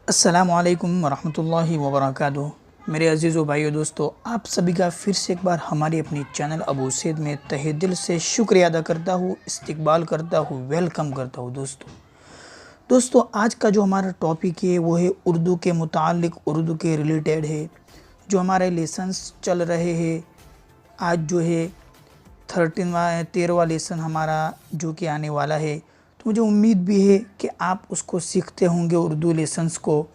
अस्सलामुअलैकुम वरहमतुल्लाहि वबरकातुहू। मेरे अज़ीज़ भाइयों दोस्तों, आप सभी का फिर से एक बार हमारी अपनी चैनल अबू सैद में तहे दिल से शुक्रिया अदा करता हूँ, इस्तकबाल करता हूँ, वेलकम करता हूँ। दोस्तों आज का जो हमारा टॉपिक है वो है उर्दू के मुताल्लिक़, उर्दू के रिलेटेड है। जो हमारे लेसन्स चल रहे हैं, आज जो है 13वां लेसन हमारा जो कि आने वाला है, तो मुझे उम्मीद भी है कि आप उसको सीखते होंगे उर्दू लेसन्स को,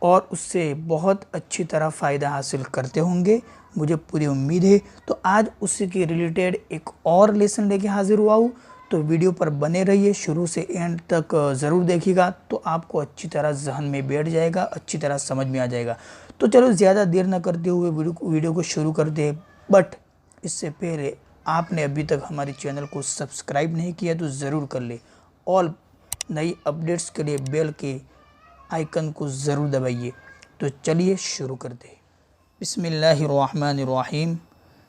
और उससे बहुत अच्छी तरह फ़ायदा हासिल करते होंगे, मुझे पूरी उम्मीद है। तो आज उसी के रिलेटेड एक और लेसन लेके हाज़िर हुआ हूँ, तो वीडियो पर बने रहिए, शुरू से एंड तक ज़रूर देखिएगा, तो आपको अच्छी तरह जहन में बैठ जाएगा, अच्छी तरह समझ में आ जाएगा। तो चलो ज़्यादा देर न करते हुए वीडियो को शुरू करते हैं। बट इससे पहले आपने अभी तक हमारे चैनल को सब्सक्राइब नहीं किया तो ज़रूर कर ले। ऑल नई अपडेट्स के लिए बेल के आइकन को ज़रूर दबाइए। तो चलिए शुरू करते हैं। बिस्मिल्लाहिर्रहमानिर्रहीम।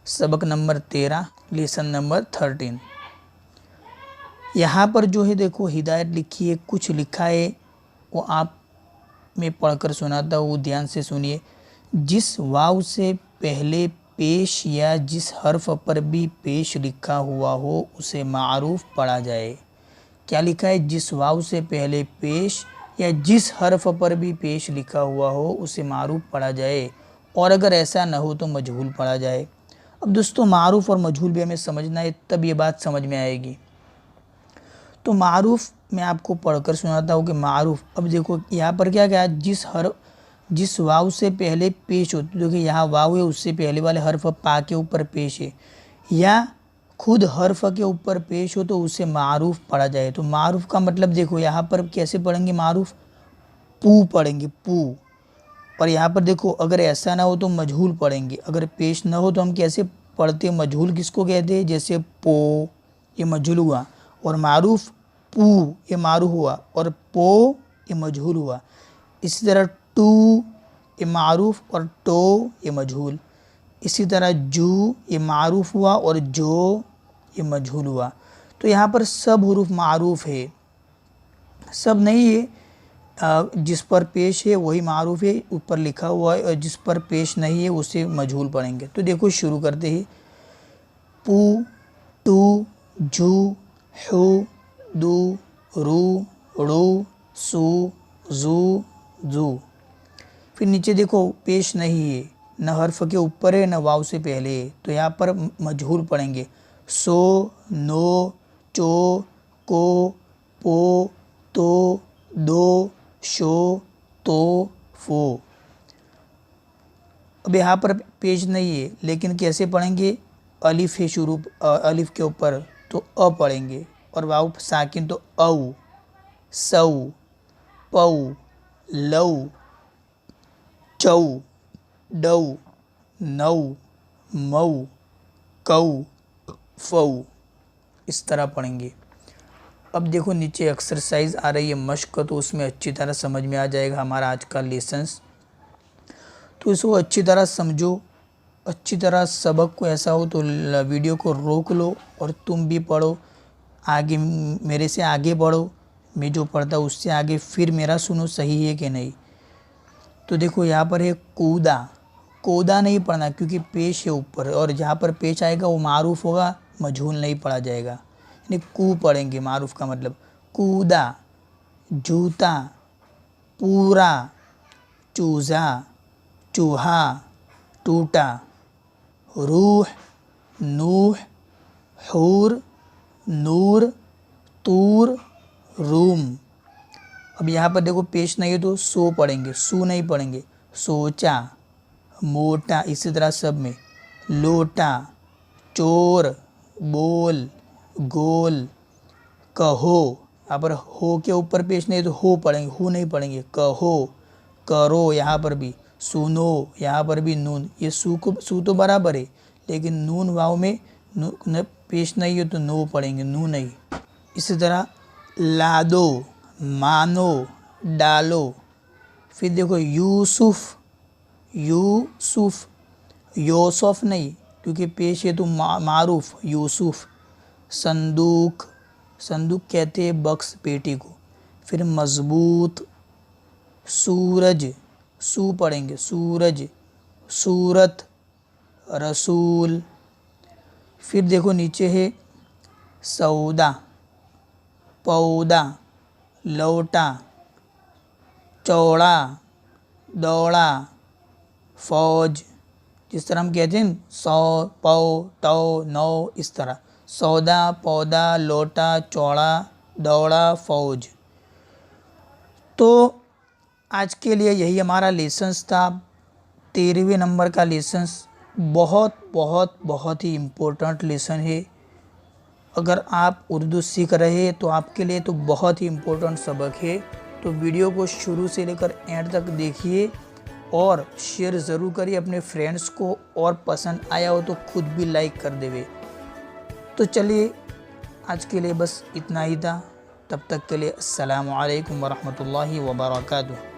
सबक नंबर 13, लेसन नंबर 13। यहाँ पर जो है देखो हिदायत लिखी है, कुछ लिखा है, वो आप मैं पढ़कर सुनाता हूँ, ध्यान से सुनिए। जिस वाव से पहले पेश या जिस हर्फ पर भी पेश लिखा हुआ हो उसे मारूफ पढ़ा जाए। क्या लिखा है? जिस वाव से पहले पेश या जिस हर्फ पर भी पेश लिखा हुआ हो उसे मारूफ पढ़ा जाए, और अगर ऐसा न हो तो मजहूल पढ़ा जाए। अब दोस्तों मारूफ और मजहूल भी हमें समझना है, तब ये बात समझ में आएगी। तो मारूफ मैं आपको पढ़कर सुनाता हूँ कि मारूफ, अब देखो यहाँ पर क्या क्या, जिस वाव से पहले पेश हो, देखिए यहाँ वाव है, उससे पहले वाले हर्फ पा के ऊपर पेश है, या खुद हर्फ के ऊपर पेश हो तो उसे मारूफ पढ़ा जाए। तो मारूफ का मतलब देखो यहाँ पर कैसे पढ़ेंगे, मारूफ पू पढ़ेंगे, पू। और यहाँ पर देखो अगर ऐसा ना हो तो मजहूल पढ़ेंगे, अगर पेश ना हो तो हम कैसे पढ़ते हैं, मजहूल किसको कहते हैं, जैसे पो ये मजहूल हुआ, और मारूफ पू ये मारूफ हुआ, और पो ये मजहूल हुआ। इसी तरह टू ये मारूफ और टो ये मजहूल। इसी तरह जू ये मारूफ हुआ और जो ये मजहूल हुआ। तो यहाँ पर सब हुरूफ मारूफ है, सब नहीं है, जिस पर पेश है वही मारूफ है, ऊपर लिखा हुआ है, और जिस पर पेश नहीं है उसे मजहूल पढ़ेंगे। तो देखो शुरू करते हैं। पू, टू, जू, हू, दू, रू, रू, सू, जू, जू। फिर नीचे देखो पेश नहीं है, न हर्फ के ऊपर है न वाव से पहले है, तो यहाँ पर मजहूल पढ़ेंगे। सो, नो, चो, को, पो, तो, दो, शो, तो, फो। अब यहाँ पर पेज नहीं है, लेकिन कैसे पढ़ेंगे, अलिफ है शुरू, अलिफ के ऊपर तो अ पढ़ेंगे, और वाव साकिन तो औ, सौ, पौ, लौ, चौ, डौ, नौ, मऊ, कौ, फौ, इस तरह पढ़ेंगे। अब देखो नीचे एक्सरसाइज आ रही है मश्क, तो उसमें अच्छी तरह समझ में आ जाएगा हमारा आज का लेसन्स। तो इसको अच्छी तरह समझो, अच्छी तरह सबक को, ऐसा हो तो वीडियो को रोक लो और तुम भी पढ़ो, आगे मेरे से आगे बढ़ो, मैं जो पढ़ता हूँ उससे आगे, फिर मेरा सुनो सही है कि नहीं। तो देखो यहाँ पर है कूदा, कूदा नहीं पढ़ना क्योंकि पेश है ऊपर, और जहाँ पर पेश आएगा वो मारूफ होगा, मजहूल नहीं पढ़ा जाएगा, यानी कू पढ़ेंगे। मारूफ का मतलब कूदा, जूता, पूरा, चूज़ा, चूहा, टूटा, रूह, नूह, हूर, नूर, तूर, रूम। अब यहाँ पर देखो पेश नहीं है तो सो पढ़ेंगे, सू नहीं पढ़ेंगे। सोचा, मोटा, इसी तरह सब में लोटा, चोर, बोल, गोल, कहो। यहाँ पर हो के ऊपर पेश नहीं है तो हो पढ़ेंगे, हो नहीं पढ़ेंगे। कहो, करो, यहाँ पर भी सुनो, यहाँ पर भी नून, ये सू तो बराबर है, लेकिन नून वाव में न पेश नहीं है तो नो पढ़ेंगे, नू नहीं। इसी तरह लादो, मानो, डालो। फिर देखो यूसुफ, यूसुफ, यूसुफ नहीं क्योंकि पेश है तो मारूफ यूसुफ। संदूक, संदूक कहते हैं बक्स पेटी को। फिर मजबूत, सूरज, सू पढ़ेंगे सूरज, सूरत, रसूल। फिर देखो नीचे है सौदा, पौधा, लौटा, चौड़ा, दौड़ा, फौज। जिस तरह हम कहते हैं 100, पौ, टौ, नौ, इस तरह सौदा, पौधा, लौटा, चौड़ा, दौड़ा, फौज। तो आज के लिए यही हमारा लेसन्स था, 13वें नंबर का लेसन्स। बहुत बहुत बहुत ही इम्पोर्टेंट लेसन है। अगर आप उर्दू सीख रहे हैं तो आपके लिए तो बहुत ही इम्पोर्टेंट सबक है। तो वीडियो को शुरू से लेकर एंड तक देखिए और शेयर ज़रूर करिए अपने फ्रेंड्स को, और पसंद आया हो तो खुद भी लाइक कर देवे। तो चलिए आज के लिए बस इतना ही था। तब तक के लिए अस्सलामु अलैकुम वरहमतुल्लाहि वबरकातुहू।